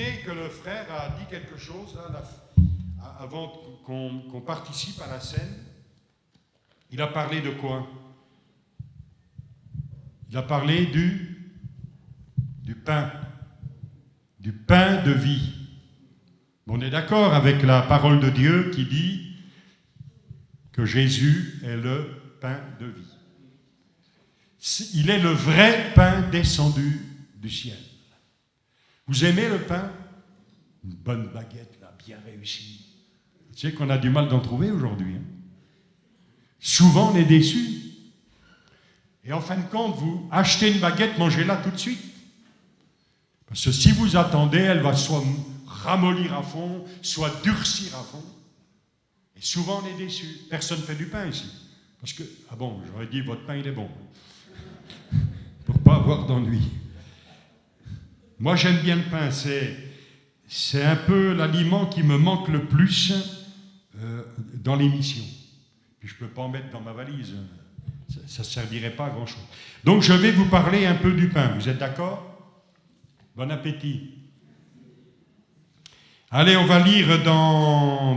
souvenez que le frère a dit quelque chose là, avant qu'on participe à la scène. Il a parlé de quoi? Il a parlé du pain de vie. On est d'accord avec la parole de Dieu qui dit que Jésus est le pain de vie. Il est le vrai pain descendu du ciel. Vous aimez le pain? Une bonne baguette, là, bien réussie. Tu sais qu'on a du mal d'en trouver aujourd'hui. Hein? Souvent, on est déçus. Et en fin de compte, vous achetez une baguette, mangez-la tout de suite. Parce que si vous attendez, elle va soit ramollir à fond, soit durcir à fond. Et souvent, on est déçus. Personne ne fait du pain ici. Parce que, ah bon, j'aurais dit, votre pain, il est bon. Pour ne pas avoir d'ennui. Moi, j'aime bien le pain. C'est un peu l'aliment qui me manque le plus dans l'émission. Puis je ne peux pas en mettre dans ma valise. Ça ne servirait pas à grand-chose. Donc, je vais vous parler un peu du pain. Vous êtes d'accord? Bon appétit. Allez, on va lire dans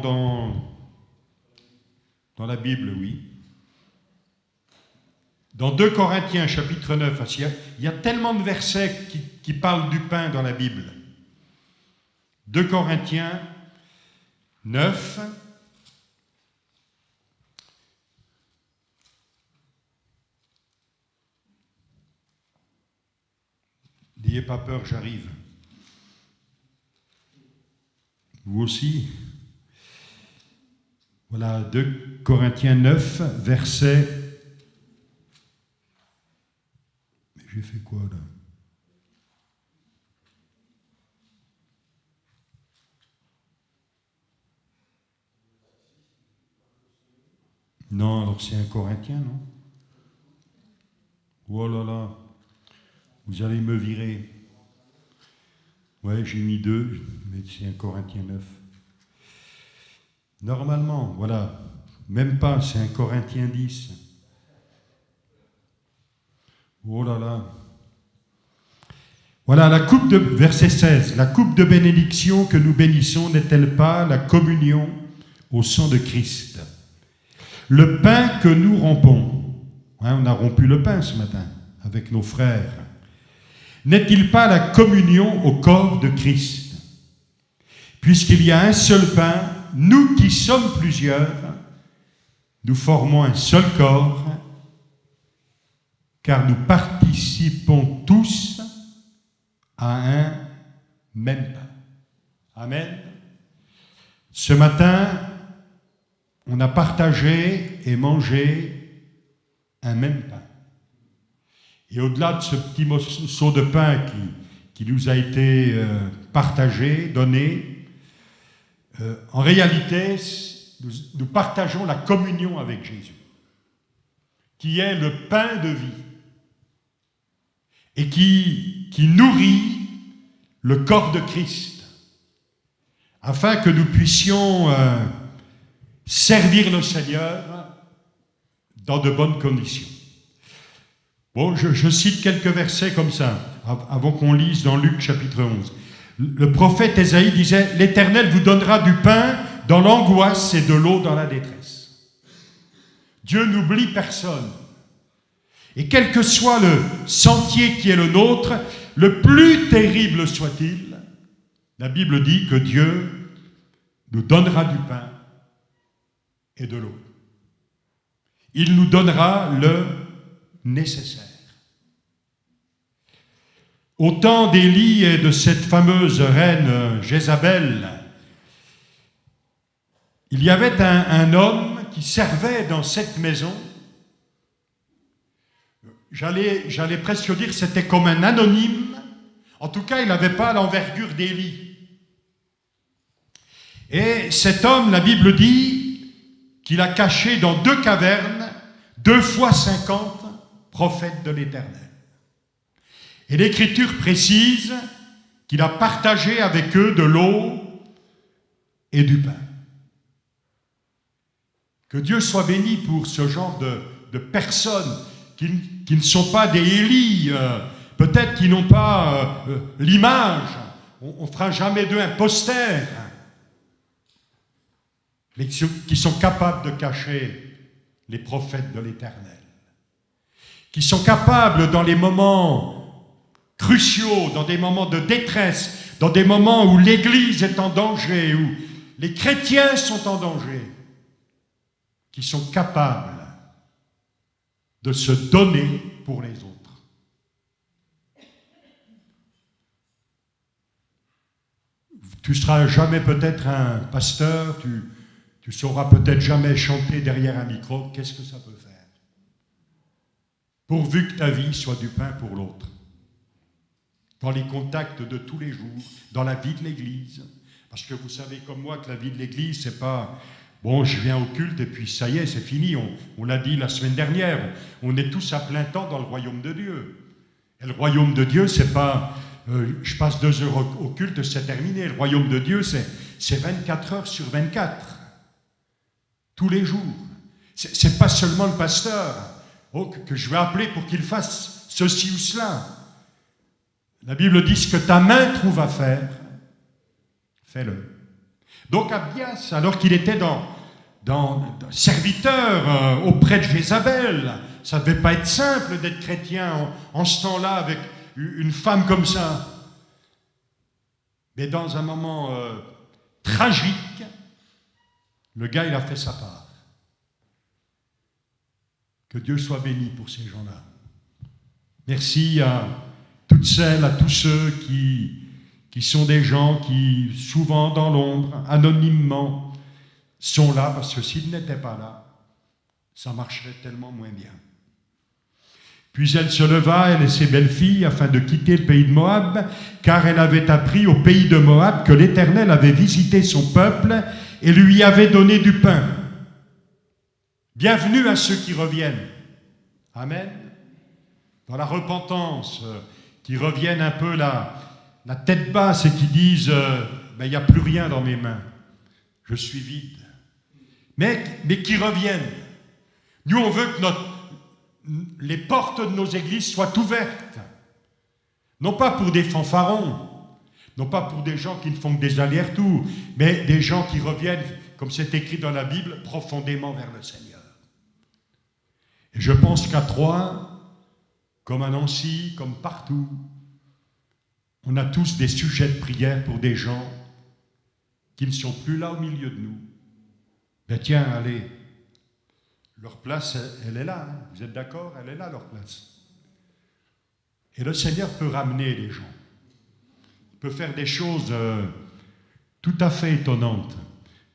la Bible, oui. Dans 2 Corinthiens, chapitre 9, il y a tellement de versets qui parlent du pain dans la Bible. 2 Corinthiens 9. N'ayez pas peur, j'arrive. Vous aussi. Voilà, 2 Corinthiens 9, verset... Mais j'ai fait quoi, là? Non, alors c'est un Corinthien, non? Oh là là, vous allez me virer. Ouais, j'ai mis 2, mais c'est un Corinthien 9. Normalement, voilà, même pas, c'est un Corinthien 10. Oh là là. Voilà, verset 16, la coupe de bénédiction que nous bénissons n'est-elle pas la communion au sang de Christ? Le pain que nous rompons, hein, on a rompu le pain ce matin avec nos frères, n'est-il pas la communion au corps de Christ? Puisqu'il y a un seul pain, nous qui sommes plusieurs, nous formons un seul corps, car nous participons tous à un même pain. Amen. Ce matin, on a partagé et mangé un même pain. Et au-delà de ce petit morceau de pain qui nous a été partagé, donné, en réalité, nous partageons la communion avec Jésus, qui est le pain de vie et qui nourrit le corps de Christ, afin que nous puissions servir le Seigneur dans de bonnes conditions. Bon, je cite quelques versets comme ça, avant qu'on lise dans Luc chapitre 11. Le prophète Ésaïe disait « L'Éternel vous donnera du pain dans l'angoisse et de l'eau dans la détresse. » Dieu n'oublie personne. Et quel que soit le sentier qui est le nôtre, le plus terrible soit-il, la Bible dit que Dieu nous donnera du pain et de l'eau. Il nous donnera le nécessaire. Au temps d'Élie et de cette fameuse reine Jézabel, il y avait un homme qui servait dans cette maison. J'allais presque dire c'était comme un anonyme. En tout cas, il n'avait pas l'envergure d'Élie. Et cet homme, la Bible dit qu'il a caché dans 2 cavernes 2 fois 50 prophètes de l'Éternel. Et l'Écriture précise qu'il a partagé avec eux de l'eau et du pain. Que Dieu soit béni pour ce genre de personnes qui ne sont pas des Élie, peut-être qui n'ont pas l'image. on fera jamais d'eux un poster, mais qui sont capables de cacher les prophètes de l'Éternel, qui sont capables dans les moments cruciaux, dans des moments de détresse, dans des moments où l'Église est en danger, où les chrétiens sont en danger, qui sont capables de se donner pour les autres. Tu ne seras jamais peut-être un pasteur, tu sauras peut-être jamais chanter derrière un micro. Qu'est-ce que ça peut faire? Pourvu que ta vie soit du pain pour l'autre. Dans les contacts de tous les jours, dans la vie de l'Église. Parce que vous savez comme moi que la vie de l'Église, c'est pas... Bon, je viens au culte et puis ça y est, c'est fini. On l'a dit la semaine dernière. On est tous à plein temps dans le royaume de Dieu. Et le royaume de Dieu, c'est pas... je passe 2 heures au culte, c'est terminé. Le royaume de Dieu, c'est 24 heures sur 24. Tous les jours. C'est pas seulement le pasteur que je vais appeler pour qu'il fasse ceci ou cela. La Bible dit ce que ta main trouve à faire, fais-le. Donc Abias, alors qu'il était dans serviteur auprès de Jézabel, ça ne devait pas être simple d'être chrétien en ce temps-là avec une femme comme ça. Mais dans un moment tragique, le gars, il a fait sa part. Que Dieu soit béni pour ces gens-là. Merci à toutes celles, à tous ceux qui sont des gens qui, souvent dans l'ombre, anonymement, sont là, parce que s'ils n'étaient pas là, ça marcherait tellement moins bien. Puis elle se leva, elle et ses belles-filles, afin de quitter le pays de Moab, car elle avait appris au pays de Moab que l'Éternel avait visité son peuple et lui avait donné du pain. Bienvenue à ceux qui reviennent. Amen. Dans la repentance, qui reviennent un peu la tête basse et qui disent il n'y a plus rien dans mes mains, je suis vide. Mais qui reviennent. Nous, on veut que les portes de nos églises soient ouvertes. Non pas pour des fanfarons, non pas pour des gens qui ne font que des allers-retours, mais des gens qui reviennent, comme c'est écrit dans la Bible, profondément vers le Seigneur. Et je pense qu'à Troyes, comme à Nancy, comme partout, on a tous des sujets de prière pour des gens qui ne sont plus là au milieu de nous. Ben tiens, allez, leur place, elle est là, hein. Vous êtes d'accord? Elle est là, leur place. Et le Seigneur peut ramener les gens. Il peut faire des choses tout à fait étonnantes.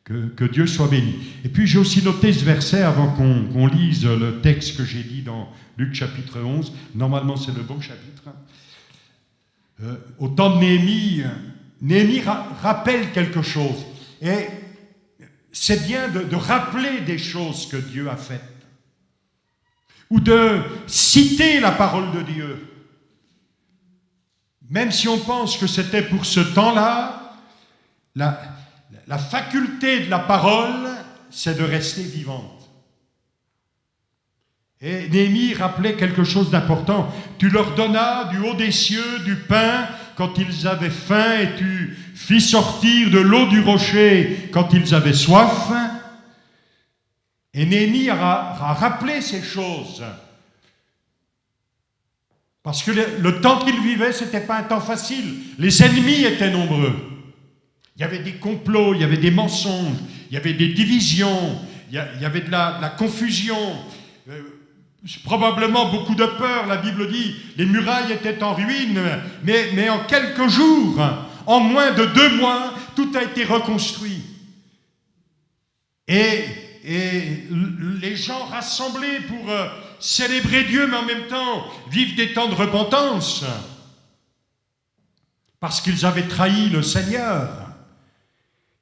Que Dieu soit béni. Et puis j'ai aussi noté ce verset avant qu'on lise le texte que j'ai dit dans Luc chapitre 11. Normalement, c'est le bon chapitre. Au temps de Néhémie rappelle quelque chose. Et c'est bien de rappeler des choses que Dieu a faites. Ou de citer la parole de Dieu. Même si on pense que c'était pour ce temps-là, la faculté de la parole, c'est de rester vivante. Et Néhémie rappelait quelque chose d'important. Tu leur donnas du haut des cieux du pain quand ils avaient faim et tu fis sortir de l'eau du rocher quand ils avaient soif. Et Néhémie a rappelé ces choses. Parce que le temps qu'il vivait, ce n'était pas un temps facile. Les ennemis étaient nombreux. Il y avait des complots, il y avait des mensonges, il y avait des divisions, il y avait de la confusion, probablement beaucoup de peur. La Bible dit, les murailles étaient en ruine, mais en quelques jours, en moins de 2 mois, tout a été reconstruit. Et les gens rassemblés pour célébrer Dieu, mais en même temps vivre des temps de repentance, parce qu'ils avaient trahi le Seigneur,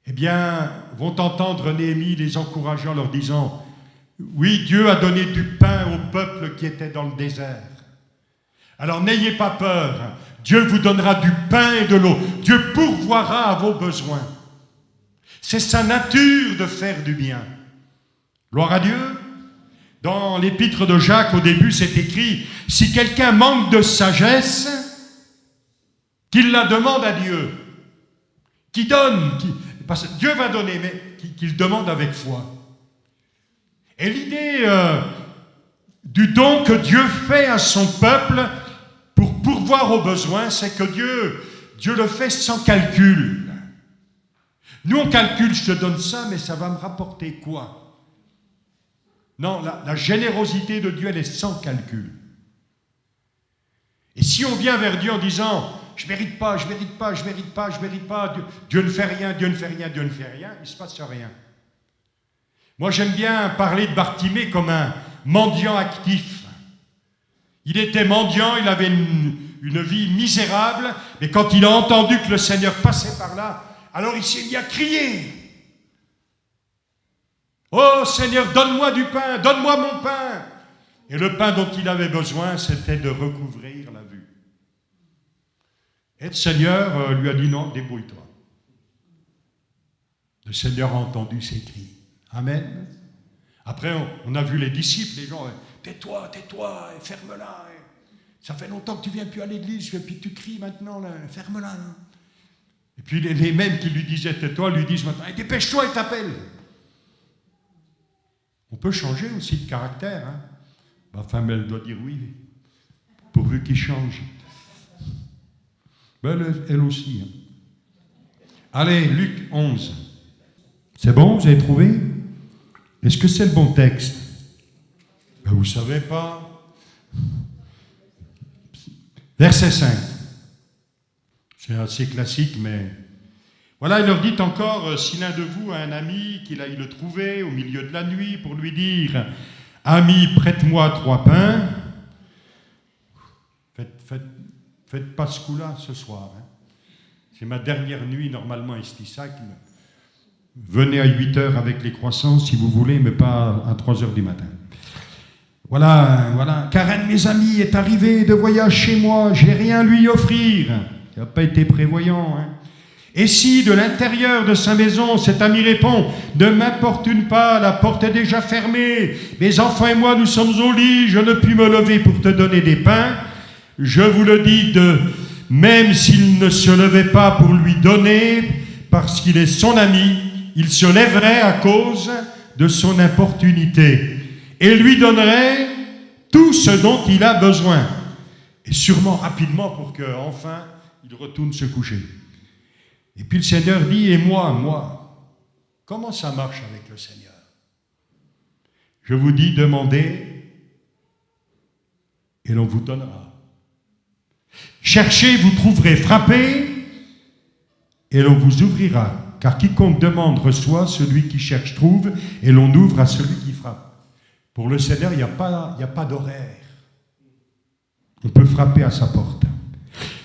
eh bien, vont entendre Néhémie les encourageant, leur disant « Oui, Dieu a donné du pain au peuple qui était dans le désert. Alors n'ayez pas peur, Dieu vous donnera du pain et de l'eau. Dieu pourvoira à vos besoins. C'est sa nature de faire du bien. » Gloire à Dieu. Dans l'épître de Jacques, au début, c'est écrit « Si quelqu'un manque de sagesse, qu'il la demande à Dieu. » qui donne, parce que Dieu va donner, mais qu'il demande avec foi. Et l'idée du don que Dieu fait à son peuple pour pourvoir aux besoins, c'est que Dieu le fait sans calcul. Nous, on calcule, je te donne ça, mais ça va me rapporter quoi? Non, la générosité de Dieu, elle est sans calcul. Et si on vient vers Dieu en disant « je ne mérite pas, je ne mérite pas, je ne mérite pas, je ne mérite pas, Dieu ne fait rien, Dieu ne fait rien, Dieu ne fait rien », il ne se passe rien. Moi, j'aime bien parler de Bartimée comme un mendiant actif. Il était mendiant, il avait une vie misérable, mais quand il a entendu que le Seigneur passait par là, alors il s'est mis à crier. « Oh Seigneur, donne-moi du pain, donne-moi mon pain !» Et le pain dont il avait besoin, c'était de recouvrir la vue. Et le Seigneur lui a dit non, débrouille-toi. Le Seigneur a entendu ses cris. Amen. Après, on a vu les disciples, les gens, tais-toi, tais-toi, ferme-la. Ça fait longtemps que tu ne viens plus à l'église, et puis tu cries maintenant, là, ferme-la. Là. Et puis les mêmes qui lui disaient tais-toi, lui disent maintenant, dépêche-toi et t'appelle. On peut changer aussi de caractère, hein. Ma femme, elle doit dire oui, pourvu qu'il change. Ben, elle aussi. Hein. Allez, Luc 11. C'est bon, vous avez trouvé? Est-ce que c'est le bon texte? Ben, vous ne savez pas. Verset 5. C'est assez classique, mais... Voilà, il leur dit encore, si l'un de vous a un ami, qu'il aille le trouver au milieu de la nuit pour lui dire... Ami, prête-moi 3 pains. Faites pas ce coup-là ce soir. Hein. C'est ma dernière nuit normalement à Estissac. Venez à 8 heures avec les croissants si vous voulez, mais pas à 3 heures du matin. Voilà. Car un de mes amis est arrivé de voyage chez moi, j'ai rien à lui offrir. Il n'a pas été prévoyant. Hein. Et si, de l'intérieur de sa maison, cet ami répond « Ne m'importune pas, la porte est déjà fermée. Mes enfants et moi, nous sommes au lit, je ne puis me lever pour te donner des pains. » Je vous le dis, même s'il ne se levait pas pour lui donner, parce qu'il est son ami, il se lèverait à cause de son importunité et lui donnerait tout ce dont il a besoin. Et sûrement rapidement pour qu'enfin, il retourne se coucher. Et puis le Seigneur dit, et moi, comment ça marche avec le Seigneur? Je vous dis, demandez, et l'on vous donnera. Cherchez, vous trouverez, frappez, et l'on vous ouvrira. Car quiconque demande reçoit, celui qui cherche trouve, et l'on ouvre à celui qui frappe. Pour le Seigneur, il n'y a pas d'horaire. On peut frapper à sa porte.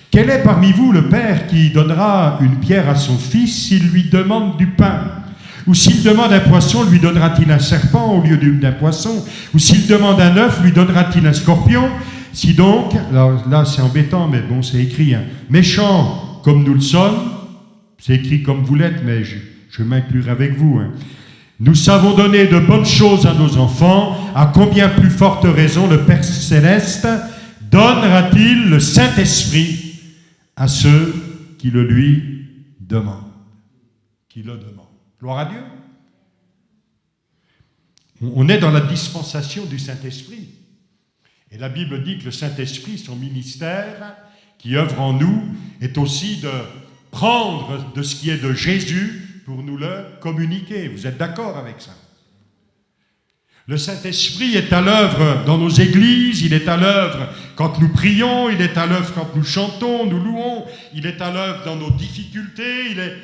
Quel est parmi vous le père qui donnera une pierre à son fils s'il lui demande du pain? Ou s'il demande un poisson, lui donnera-t-il un serpent au lieu d'un poisson? Ou s'il demande un œuf, lui donnera-t-il un scorpion? Si donc, là c'est embêtant, mais bon, c'est écrit, hein, méchants comme nous le sommes, c'est écrit comme vous l'êtes, mais je m'inclurai avec vous, hein. Nous savons donner de bonnes choses à nos enfants, à combien plus forte raison le Père Céleste donnera-t-il le Saint-Esprit à ceux qui le lui demandent. Qui le demandent. Gloire à Dieu. On est dans la dispensation du Saint-Esprit. Et la Bible dit que le Saint-Esprit, son ministère, qui œuvre en nous, est aussi de prendre de ce qui est de Jésus pour nous le communiquer. Vous êtes d'accord avec ça? Le Saint-Esprit est à l'œuvre dans nos églises, il est à l'œuvre quand nous prions, il est à l'œuvre quand nous chantons, nous louons, il est à l'œuvre dans nos difficultés,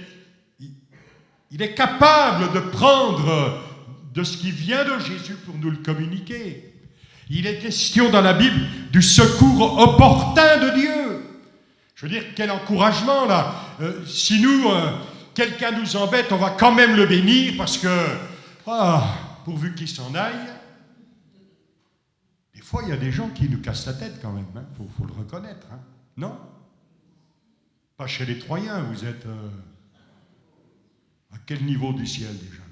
il est capable de prendre de ce qui vient de Jésus pour nous le communiquer. Il est question dans la Bible du secours opportun de Dieu. Je veux dire, quel encouragement là. Si quelqu'un nous embête, on va quand même le bénir parce que... pourvu qu'il s'en aille. Des fois, il y a des gens qui nous cassent la tête quand même. Hein. Faut le reconnaître. Hein. Non? Pas chez les Troyens. Vous êtes à quel niveau du ciel déjà?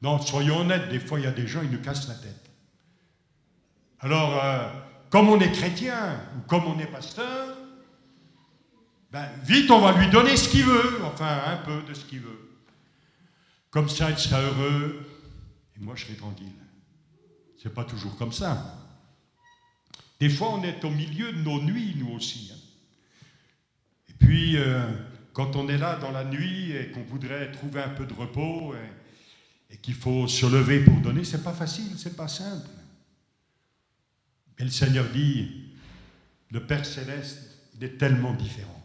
Non, soyons honnêtes. Des fois, il y a des gens qui nous cassent la tête. Alors, comme on est chrétien ou comme on est pasteur, Ben, vite, on va lui donner ce qu'il veut, enfin un peu de ce qu'il veut. Comme ça, il sera heureux, et moi, je serai tranquille. C'est pas toujours comme ça. Des fois, on est au milieu de nos nuits, nous aussi. Et puis, quand on est là dans la nuit et qu'on voudrait trouver un peu de repos et qu'il faut se lever pour donner, c'est pas facile, c'est pas simple. Et le Seigneur dit, le Père Céleste, il est tellement différent.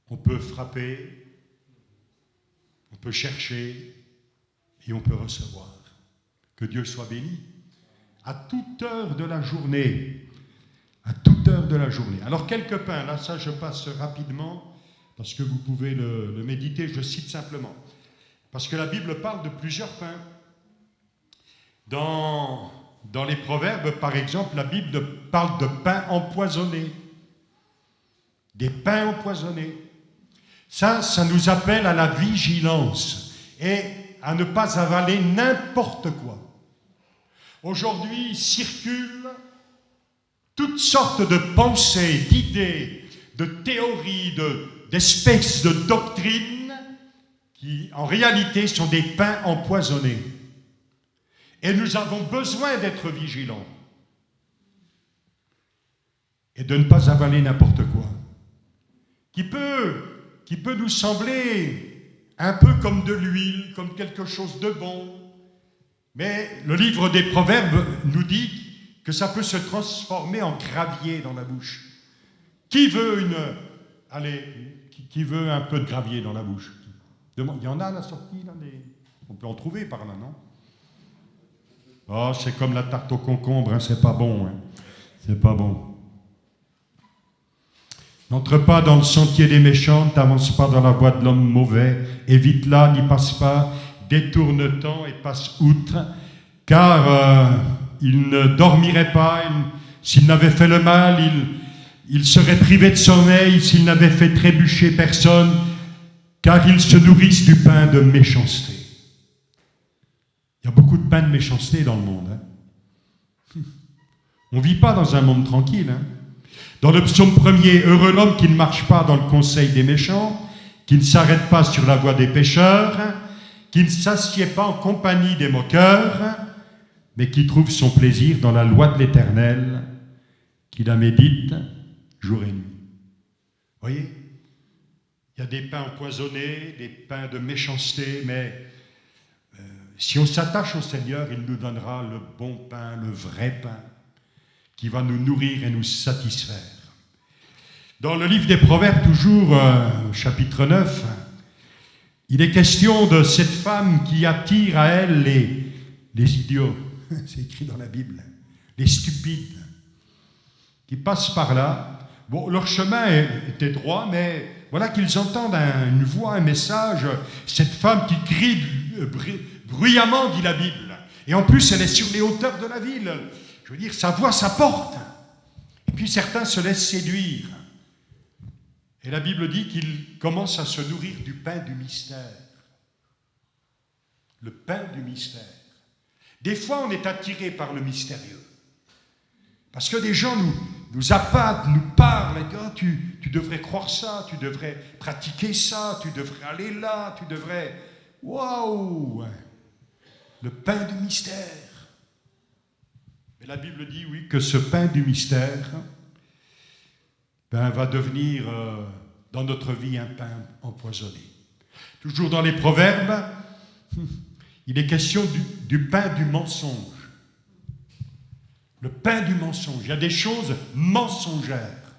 On peut frapper, on peut chercher et on peut recevoir. Que Dieu soit béni. À toute heure de la journée. À toute heure de la journée. Alors quelques pains, là ça je passe rapidement parce que vous pouvez le méditer, je cite simplement. Parce que la Bible parle de plusieurs pains. Dans les Proverbes, par exemple, la Bible parle de pains empoisonnés. Des pains empoisonnés. Ça nous appelle à la vigilance et à ne pas avaler n'importe quoi. Aujourd'hui, circulent toutes sortes de pensées, d'idées, de théories, d'espèces de doctrines qui, en réalité, sont des pains empoisonnés. Et nous avons besoin d'être vigilants et de ne pas avaler n'importe quoi. Qui peut nous sembler un peu comme de l'huile, comme quelque chose de bon. Mais le livre des Proverbes nous dit que ça peut se transformer en gravier dans la bouche. Qui veut qui veut un peu de gravier dans la bouche? Il y en a à la sortie, là, on peut en trouver par là, non? Oh, c'est comme la tarte au concombre, hein, c'est pas bon. Hein. C'est pas bon. N'entre pas dans le sentier des méchants, t'avance pas dans la voie de l'homme mauvais, évite-la, n'y passe pas, détourne-t'en et passe outre, car il ne dormirait pas, s'il n'avait fait le mal, il serait privé de sommeil, s'il n'avait fait trébucher personne, car ils se nourrissent du pain de méchanceté. Il y a beaucoup de pain de méchanceté dans le monde. Hein. On ne vit pas dans un monde tranquille. Hein. Dans le psaume 1er, heureux l'homme qui ne marche pas dans le conseil des méchants, qui ne s'arrête pas sur la voie des pécheurs, qui ne s'assied pas en compagnie des moqueurs, mais qui trouve son plaisir dans la loi de l'Éternel, qui la médite jour et nuit. Vous voyez, il y a des pains empoisonnés, des pains de méchanceté, mais si on s'attache au Seigneur, il nous donnera le bon pain, le vrai pain, qui va nous nourrir et nous satisfaire. Dans le livre des Proverbes, toujours chapitre 9, il est question de cette femme qui attire à elle les idiots, c'est écrit dans la Bible, les stupides, qui passent par là. Bon, leur chemin était droit, mais voilà qu'ils entendent une voix, un message, cette femme qui crie bruyamment, dit la Bible. Et en plus, elle est sur les hauteurs de la ville. Je veux dire, sa voix, ça porte. Et puis certains se laissent séduire. Et la Bible dit qu'ils commencent à se nourrir du pain du mystère. Le pain du mystère. Des fois, on est attiré par le mystérieux. Parce que des gens nous appâtent, nous parlent, et disent, oh, tu devrais croire ça, tu devrais pratiquer ça, tu devrais aller là, tu devrais... Waouh! Le pain du mystère. Mais la Bible dit, oui, que ce pain du mystère va devenir dans notre vie un pain empoisonné. Toujours dans les Proverbes, il est question du pain du mensonge. Le pain du mensonge. Il y a des choses mensongères.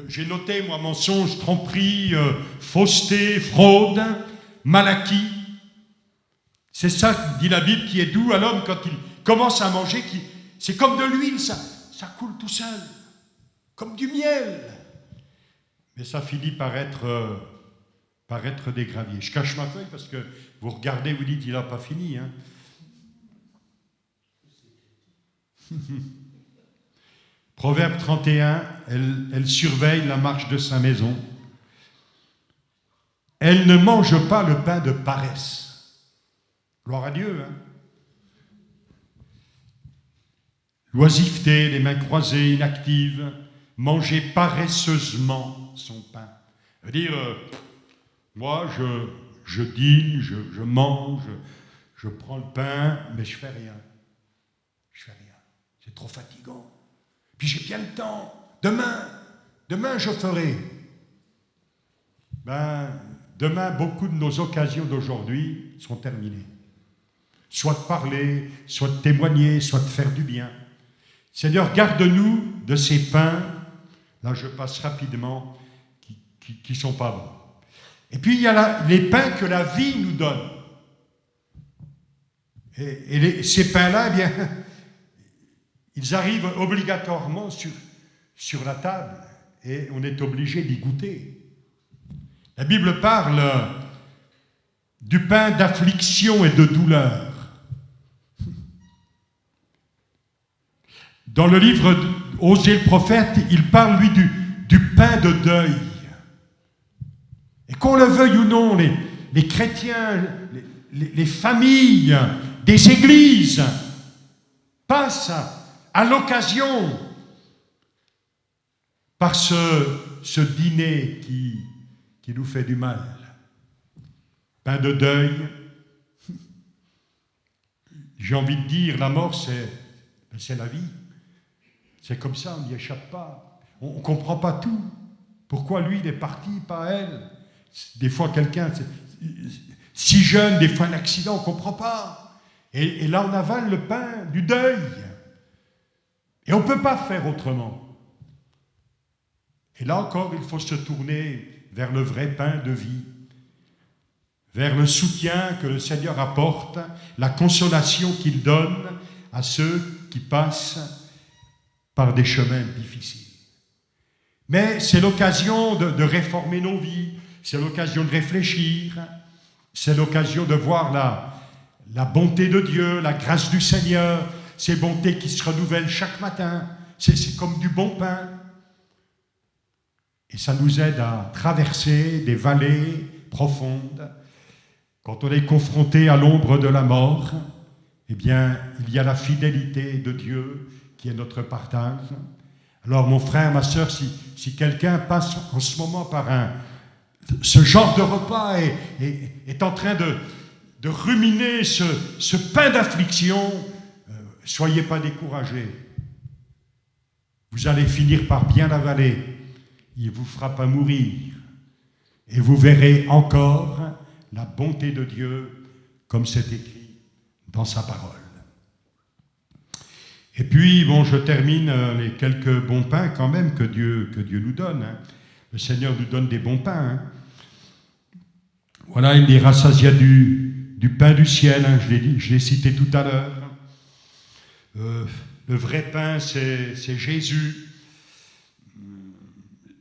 J'ai noté, moi, mensonge, tromperie, fausseté, fraude, mal acquis. C'est ça, dit la Bible, qui est doux à l'homme quand il commence à manger. C'est comme de l'huile, ça coule tout seul. Comme du miel. Mais ça finit par être des graviers. Je cache ma feuille parce que vous regardez, vous dites, il n'a pas fini. Hein. Proverbe 31, elle surveille la marche de sa maison. Elle ne mange pas le pain de paresse. Gloire à Dieu. Hein. L'oisiveté, les mains croisées, inactives, manger paresseusement. son pain. Ça veut dire, moi, je dîne, je mange, je prends le pain, mais je fais rien. Je fais rien. C'est trop fatigant. Puis j'ai bien le temps. Demain je ferai. Demain, beaucoup de nos occasions d'aujourd'hui sont terminées. Soit de parler, soit de témoigner, soit de faire du bien. Seigneur, garde-nous de ces pains, là je passe rapidement, qui ne sont pas bons. Et puis il y a les pains que la vie nous donne. Et ces pains-là, eh bien, ils arrivent obligatoirement sur la table et on est obligé d'y goûter. La Bible parle du pain d'affliction et de douleur. Dans le livre d'Osée le prophète, il parle, lui, du pain de deuil. Et qu'on le veuille ou non, les chrétiens, les familles, des églises passent à l'occasion par ce dîner qui nous fait du mal. Pain de deuil. J'ai envie de dire, la mort, c'est la vie. C'est comme ça, on n'y échappe pas. On ne comprend pas tout. Pourquoi lui, il est parti, pas elle? Des fois, quelqu'un, si jeune, des fois un accident, on ne comprend pas. Et là, on avale le pain du deuil. Et on ne peut pas faire autrement. Et là encore, il faut se tourner vers le vrai pain de vie, vers le soutien que le Seigneur apporte, la consolation qu'il donne à ceux qui passent par des chemins difficiles. Mais c'est l'occasion de réformer nos vies, c'est l'occasion de réfléchir, c'est l'occasion de voir la bonté de Dieu, la grâce du Seigneur, ces bontés qui se renouvellent chaque matin. C'est comme du bon pain. Et ça nous aide à traverser des vallées profondes. Quand on est confronté à l'ombre de la mort, eh bien, il y a la fidélité de Dieu qui est notre partage. Alors, mon frère, ma sœur, si quelqu'un passe en ce moment par ce genre de repas et est en train de ruminer ce pain d'affliction, soyez pas découragés. Vous allez finir par bien l'avaler. Il ne vous fera pas mourir. Et vous verrez encore la bonté de Dieu, comme c'est écrit dans sa parole. Et puis, bon, je termine les quelques bons pains quand même que Dieu nous donne. Hein. Le Seigneur nous donne des bons pains. Hein. Voilà, il est rassasié du pain du ciel, hein, je l'ai cité tout à l'heure. Le vrai pain, c'est Jésus.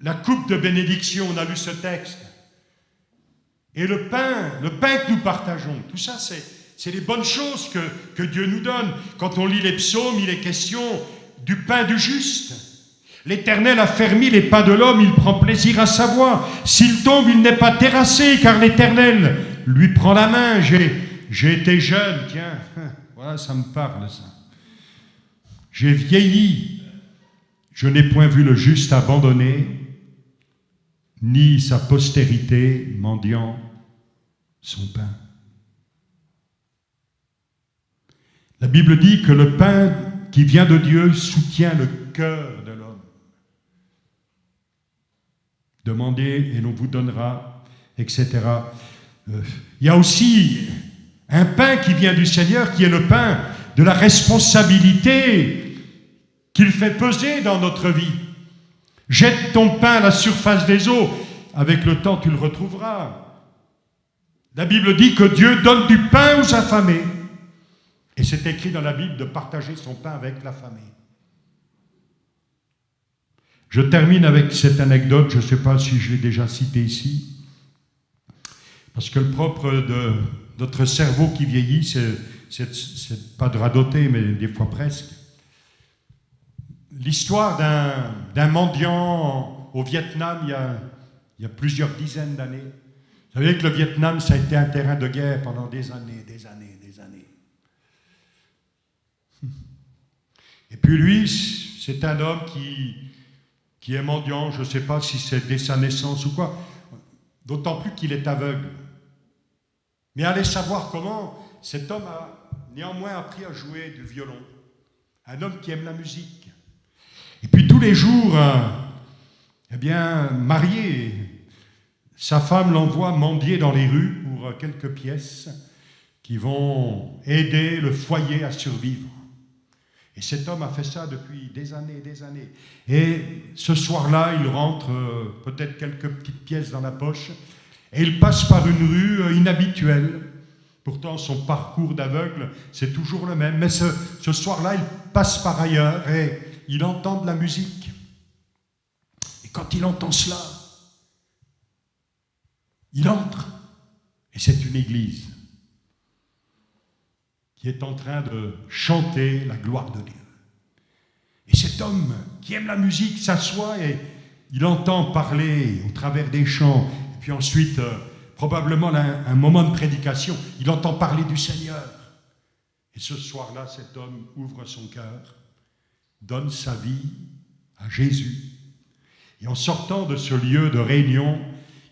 La coupe de bénédiction, on a lu ce texte. Et le pain que nous partageons, tout ça, c'est les bonnes choses que Dieu nous donne. Quand on lit les psaumes, il est question du pain du juste. L'Éternel a fermi les pas de l'homme, il prend plaisir à sa voix. S'il tombe, il n'est pas terrassé, car l'Éternel lui prend la main. J'ai été jeune, tiens, voilà, ça me parle, ça. J'ai vieilli, je n'ai point vu le juste abandonné, ni sa postérité mendiant son pain. La Bible dit que le pain qui vient de Dieu soutient le cœur de l'homme. Demandez et l'on vous donnera, etc. Il y a aussi un pain qui vient du Seigneur, qui est le pain de la responsabilité qu'il fait peser dans notre vie. Jette ton pain à la surface des eaux, avec le temps tu le retrouveras. La Bible dit que Dieu donne du pain aux affamés. Et c'est écrit dans la Bible de partager son pain avec l'affamé. Je termine avec cette anecdote, je ne sais pas si je l'ai déjà citée ici, parce que le propre de notre cerveau qui vieillit, c'est pas de radoter, mais des fois presque. L'histoire d'un mendiant au Vietnam il y a plusieurs dizaines d'années. Vous savez que le Vietnam, ça a été un terrain de guerre pendant des années. Et puis lui, c'est un homme qui est mendiant, je ne sais pas si c'est dès sa naissance ou quoi, d'autant plus qu'il est aveugle. Mais allez savoir comment cet homme a néanmoins appris à jouer du violon. Un homme qui aime la musique. Et puis tous les jours, eh bien, marié, sa femme l'envoie mendier dans les rues pour quelques pièces qui vont aider le foyer à survivre. Et cet homme a fait ça depuis des années et des années. Et ce soir-là, il rentre peut-être quelques petites pièces dans la poche et il passe par une rue inhabituelle. Pourtant, son parcours d'aveugle, c'est toujours le même. Mais ce soir-là, il passe par ailleurs et il entend de la musique. Et quand il entend cela, il entre. Et c'est une église qui est en train de chanter la gloire de Dieu. Et cet homme qui aime la musique s'assoit et il entend parler au travers des chants. Et puis ensuite, probablement un moment de prédication, il entend parler du Seigneur. Et ce soir-là, cet homme ouvre son cœur, donne sa vie à Jésus. Et en sortant de ce lieu de réunion,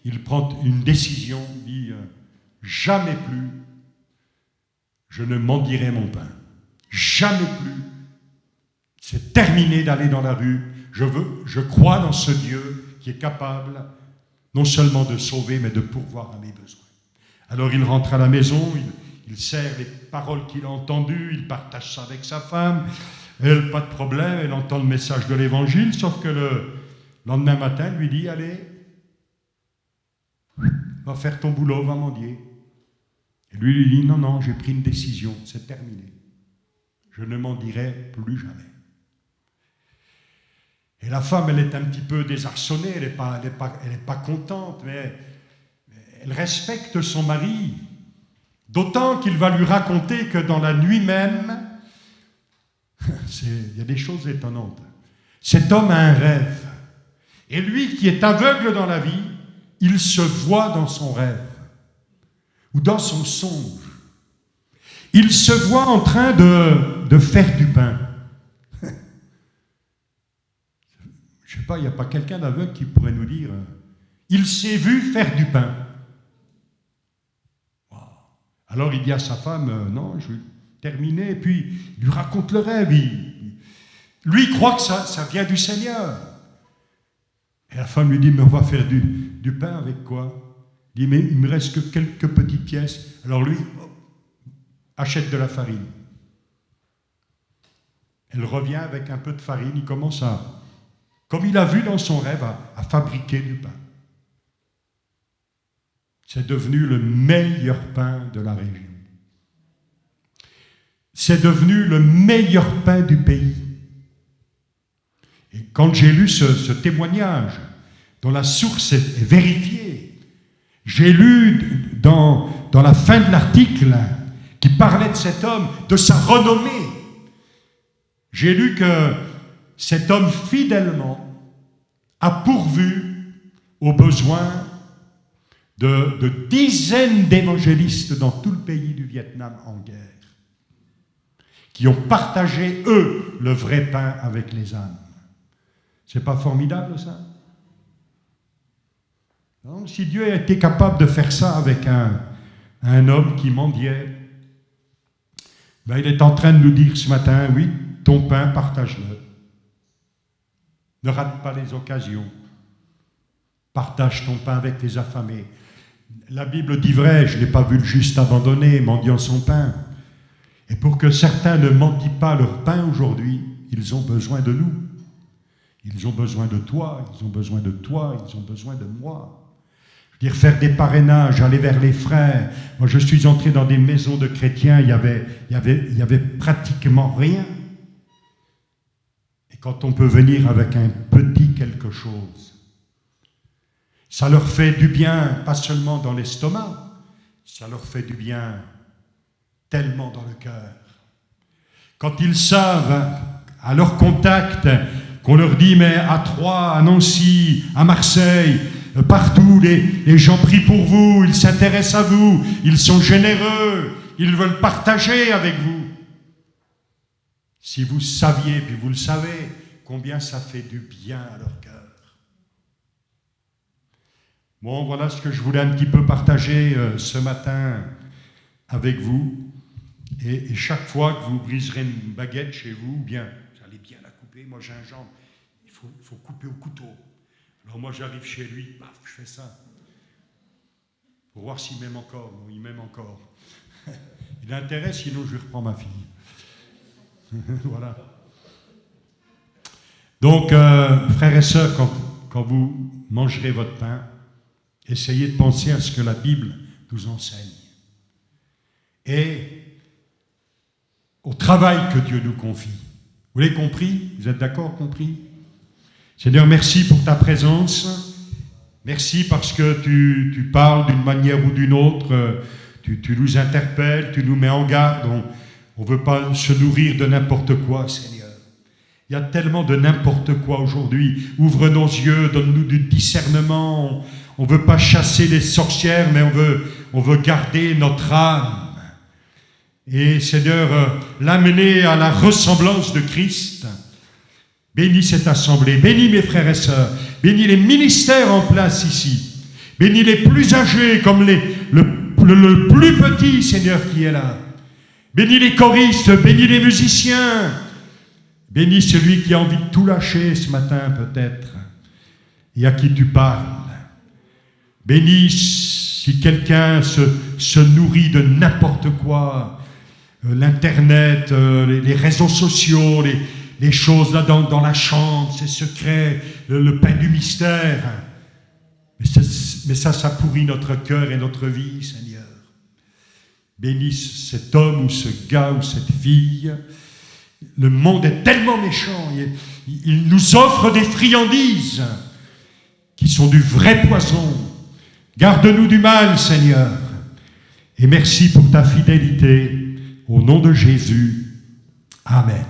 il prend une décision, il dit « Jamais plus je ne mendierai mon pain. Jamais plus. C'est terminé d'aller dans la rue. Je crois dans ce Dieu qui est capable non seulement de sauver, mais de pourvoir à mes besoins. » Alors il rentre à la maison, il sert les paroles qu'il a entendues, il partage ça avec sa femme. Elle, pas de problème, elle entend le message de l'Évangile, sauf que le lendemain matin, elle lui dit « Allez, va faire ton boulot, va mendier. » Et lui dit « Non, non, j'ai pris une décision, c'est terminé. Je ne mendierai plus jamais. » Et la femme, elle est un petit peu désarçonnée, elle n'est pas contente, mais elle respecte son mari, d'autant qu'il va lui raconter que dans la nuit même, il y a des choses étonnantes. Cet homme a un rêve. Et lui qui est aveugle dans la vie, il se voit dans son rêve ou dans son songe. Il se voit en train de faire du pain. Je ne sais pas, il n'y a pas quelqu'un d'aveugle qui pourrait nous dire il s'est vu faire du pain. Wow. Alors il dit à sa femme non, je vais terminer, et puis il lui raconte le rêve. Lui croit que ça vient du Seigneur. Et la femme lui dit mais on va faire du pain avec quoi? Il dit mais il me reste que quelques petites pièces. Alors lui achète de la farine. Elle revient avec un peu de farine, il commence comme il a vu dans son rêve, à fabriquer du pain. C'est devenu le meilleur pain de la région. C'est devenu le meilleur pain du pays. Et quand j'ai lu ce témoignage, dont la source est vérifiée, j'ai lu dans la fin de l'article qui parlait de cet homme, de sa renommée. J'ai lu que cet homme fidèlement a pourvu aux besoins de dizaines d'évangélistes dans tout le pays du Vietnam en guerre, qui ont partagé, eux, le vrai pain avec les âmes. C'est pas formidable, ça? Non, si Dieu a été capable de faire ça avec un homme qui mendiait, ben il est en train de nous dire ce matin, oui, ton pain, partage-le. Ne rate pas les occasions. Partage ton pain avec les affamés. La Bible dit vrai, je n'ai pas vu le juste abandonné, mendiant son pain. Et pour que certains ne mendient pas leur pain aujourd'hui, ils ont besoin de nous. Ils ont besoin de toi, ils ont besoin de toi, ils ont besoin de moi. Je veux dire, faire des parrainages, aller vers les frères. Moi, je suis entré dans des maisons de chrétiens, il y avait pratiquement rien. Et quand on peut venir avec un petit quelque chose, ça leur fait du bien, pas seulement dans l'estomac, ça leur fait du bien tellement dans le cœur. Quand ils savent, à leur contact, qu'on leur dit, mais à Troyes, à Nancy, à Marseille, partout, les gens prient pour vous, ils s'intéressent à vous, ils sont généreux, ils veulent partager avec vous. Si vous saviez, puis vous le savez, combien ça fait du bien à leur cœur. Bon, voilà ce que je voulais un petit peu partager ce matin avec vous. Et chaque fois que vous briserez une baguette chez vous, bien, vous allez bien la couper. Moi, j'ai un genre, il faut couper au couteau. Alors moi, j'arrive chez lui, paf, je fais ça. Pour voir s'il m'aime encore. Non, il m'aime encore. Il a intérêt, sinon je lui reprends ma fille. Voilà. Donc, frères et sœurs, quand vous mangerez votre pain, essayez de penser à ce que la Bible nous enseigne. Et au travail que Dieu nous confie. Vous l'avez compris? Vous êtes d'accord, compris? Seigneur, merci pour ta présence. Merci parce que tu parles d'une manière ou d'une autre. Tu nous interpelles, tu nous mets en garde. On ne veut pas se nourrir de n'importe quoi, Seigneur. Il y a tellement de n'importe quoi aujourd'hui. Ouvre nos yeux, donne-nous du discernement. On ne veut pas chasser les sorcières, mais on veut garder notre âme. Et Seigneur, l'amener à la ressemblance de Christ. Bénis cette assemblée, bénis mes frères et sœurs, bénis les ministères en place ici, bénis les plus âgés comme le plus petit, Seigneur, qui est là. Bénis les choristes, bénis les musiciens, bénis celui qui a envie de tout lâcher ce matin peut-être et à qui tu parles. Bénis si quelqu'un se nourrit de n'importe quoi, l'Internet, les réseaux sociaux, les choses là dans la chambre, ces secrets, le pain du mystère. Mais ça pourrit notre cœur et notre vie, Seigneur. Bénis cet homme ou ce gars ou cette fille. Le monde est tellement méchant. Il nous offre des friandises qui sont du vrai poison. Garde-nous du mal, Seigneur. Et merci pour ta fidélité. Au nom de Jésus. Amen.